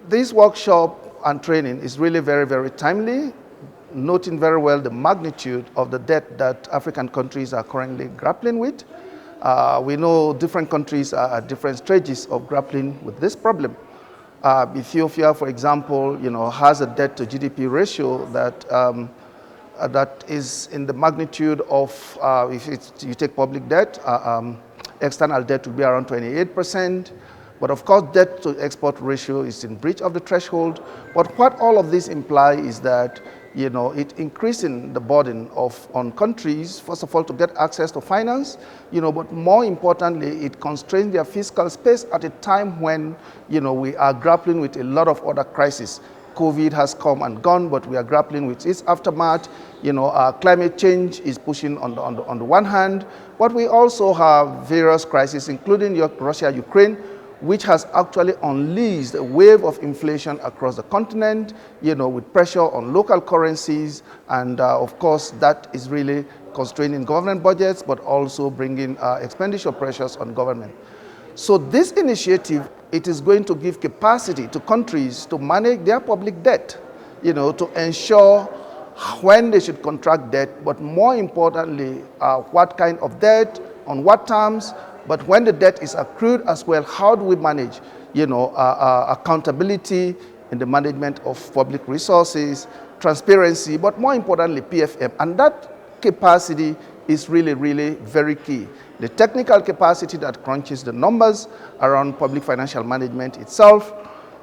This workshop and training is really very, very timely, noting very well the magnitude of the debt that African countries are currently grappling with. We know different countries are at different stages of grappling with this problem. Ethiopia, for example, has a debt to GDP ratio that is in the magnitude of, if you take public debt, external debt will be around 28%. But of course, debt to export ratio is in breach of the threshold. But what all of this imply is that, it increasing the burden on countries, first of all, to get access to finance, but more importantly, it constrains their fiscal space at a time when, we are grappling with a lot of other crises. COVID has come and gone, but we are grappling with its aftermath. Climate change is pushing on the one hand, but we also have various crises, including Russia-Ukraine, which has actually unleashed a wave of inflation across the continent, with pressure on local currencies. And of course, that is really constraining government budgets, but also bringing expenditure pressures on government. So this initiative, it is going to give capacity to countries to manage their public debt, to ensure when they should contract debt, but more importantly, what kind of debt, on what terms, but when the debt is accrued as well, how do we manage, accountability in the management of public resources, transparency, but more importantly, PFM. And that capacity is really, really very key. The technical capacity that crunches the numbers around public financial management itself,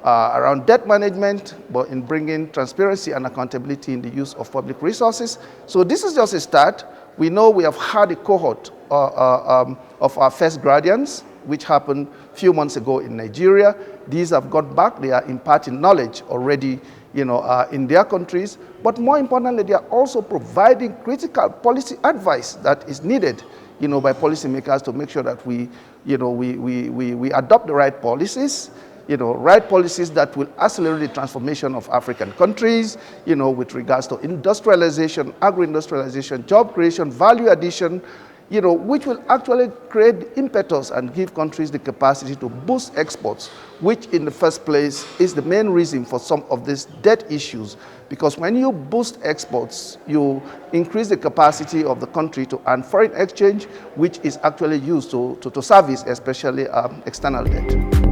around debt management, but in bringing transparency and accountability in the use of public resources. So this is just a start. We know we have had a cohort of our first graduates, which happened a few months ago in Nigeria. These have got back. They are imparting knowledge already, in their countries. But more importantly, they are also providing critical policy advice that is needed, by policymakers to make sure that we adopt the right policies, right policies that will accelerate the transformation of African countries, with regards to industrialization, agro-industrialization, job creation, value addition, which will actually create impetus and give countries the capacity to boost exports, which in the first place is the main reason for some of these debt issues. Because when you boost exports, you increase the capacity of the country to earn foreign exchange, which is actually used to service especially external debt.